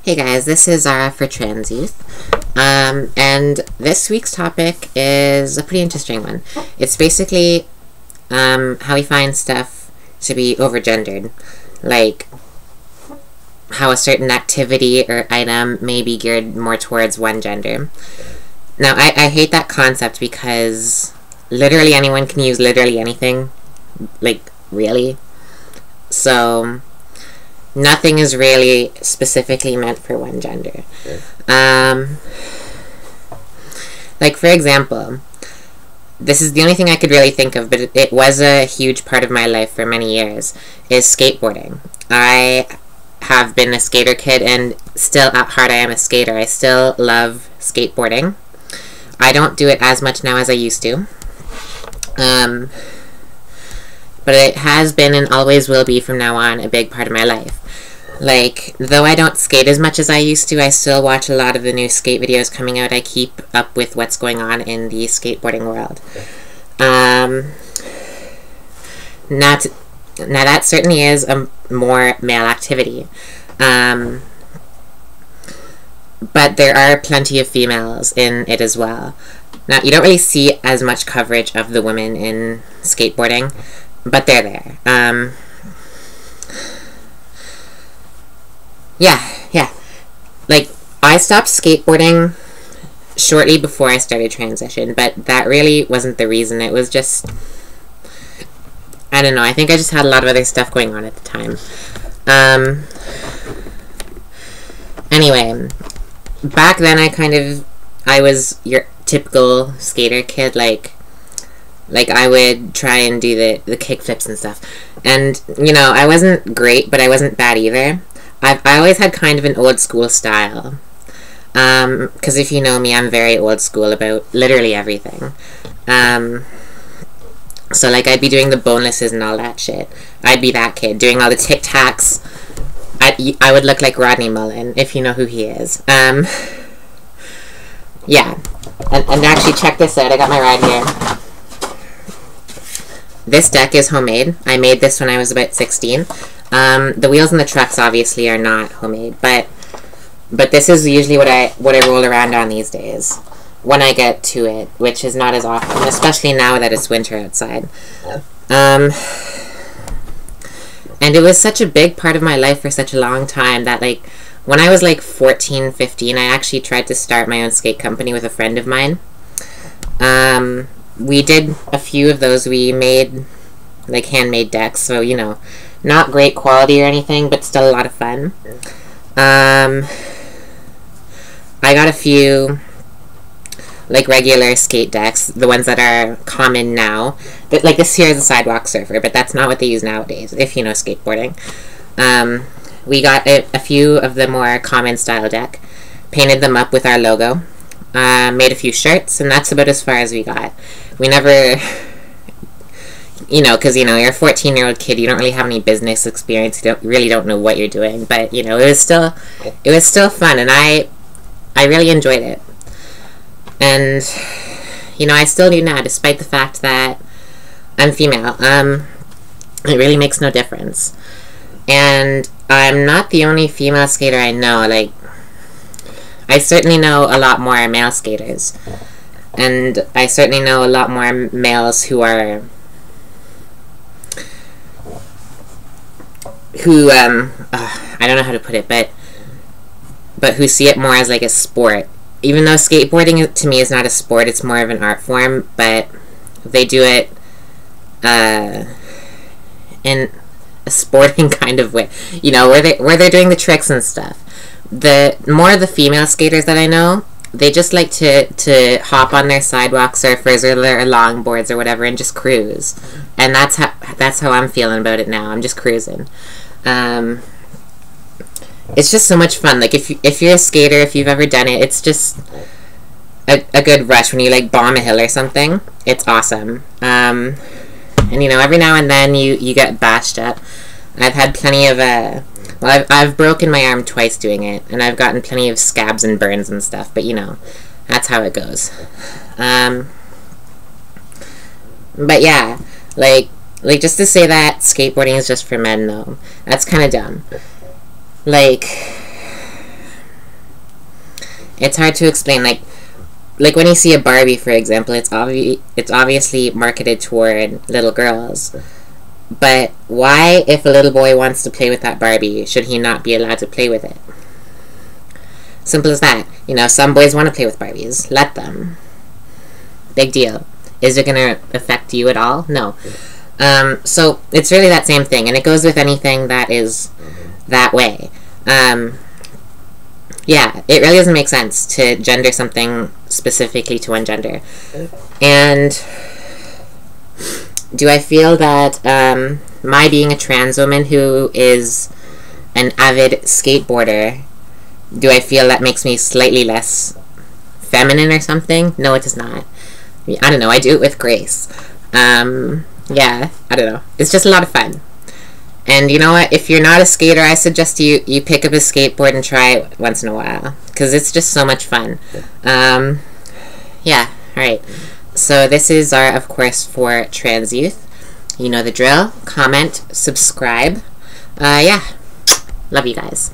Hey guys, this is Zara for Trans Youth, and this week's topic is a pretty interesting one. It's basically how we find stuff to be overgendered, like how a certain activity or item may be geared more towards one gender. Now, I hate that concept because literally anyone can use literally anything, like, really. So nothing is really specifically meant for one gender. Like, for example, this is the only thing I could really think of, but it was a huge part of my life for many years, is skateboarding. I have been a skater kid, and still at heart I am a skater. I still love skateboarding. I don't do it as much now as I used to. But it has been and always will be from now on a big part of my life. Like, though I don't skate as much as I used to, I still watch a lot of the new skate videos coming out. I keep up with what's going on in the skateboarding world. Now that certainly is a more male activity. But there are plenty of females in it as well. Now, you don't really see as much coverage of the women in skateboarding, but they're there. Yeah. Like, I stopped skateboarding shortly before I started transition, but that really wasn't the reason. It was just, I don't know, I think I just had a lot of other stuff going on at the time. Anyway, back then I was your typical skater kid, like I would try and do the kick flips and stuff. And, you know, I wasn't great, but I wasn't bad either. I always had kind of an old school style. Because if you know me, I'm very old school about literally everything. So, like, I'd be doing the bonelesses and all that shit. I'd be that kid, doing all the tic-tacs. I would look like Rodney Mullen, if you know who he is. Yeah. And actually, check this out. I got my ride here. This deck is homemade. I made this when I was about 16. The wheels and the trucks obviously are not homemade, but this is usually what I roll around on these days when I get to it, which is not as often, especially now that it's winter outside. And it was such a big part of my life for such a long time that, like, when I was like 14, 15, I actually tried to start my own skate company with a friend of mine. We did a few of those. We made, like, handmade decks, so, you know, not great quality or anything, but still a lot of fun. I got a few, like, regular skate decks, the ones that are common now. But, like, this here is a sidewalk surfer, but that's not what they use nowadays, if you know skateboarding. We got a few of the more common style deck, painted them up with our logo, made a few shirts, and that's about as far as we got. We never, you know, because, you know, you're a 14-year-old kid, you don't really have any business experience, you really don't know what you're doing, but, you know, it was still fun, and I really enjoyed it. And, you know, I still do now, despite the fact that I'm female. It really makes no difference. And I'm not the only female skater I know. Like, I certainly know a lot more male skaters. And I certainly know a lot more males who are... I don't know how to put it, but who see it more as, like, a sport. Even though skateboarding, to me, is not a sport, it's more of an art form, but they do it in a sporting kind of way, you know, where they're doing the tricks and stuff. The more of the female skaters that I know, they just like to hop on their sidewalk surfers or their longboards or whatever and just cruise. And that's how I'm feeling about it now. I'm just cruising. It's just so much fun. Like, if you're a skater, if you've ever done it, it's just a good rush when you, like, bomb a hill or something. It's awesome. And, you know, every now and then you get bashed up. I've had plenty of, well, I've broken my arm twice doing it, and I've gotten plenty of scabs and burns and stuff, but, you know, that's how it goes. But, yeah, like, just to say that skateboarding is just for men, though, that's kind of dumb. Like, It's hard to explain. Like when you see a Barbie, for example, it's obviously marketed toward little girls. But why, if a little boy wants to play with that Barbie, should he not be allowed to play with it? Simple as that. You know, some boys want to play with Barbies. Let them. Big deal. Is it going to affect you at all? No. So it's really that same thing, and it goes with anything that is that way. Yeah, it really doesn't make sense to gender something specifically to one gender. And do I feel that my being a trans woman who is an avid skateboarder, do I feel that makes me slightly less feminine or something? No, it does not. I don't know. I do it with grace. Yeah, I don't know. It's just a lot of fun. And you know what? If you're not a skater, I suggest you pick up a skateboard and try it once in a while. Because it's just so much fun. Yeah, alright. So this is Zara, of course, for trans youth. You know the drill. Comment, subscribe. Yeah. Love you guys.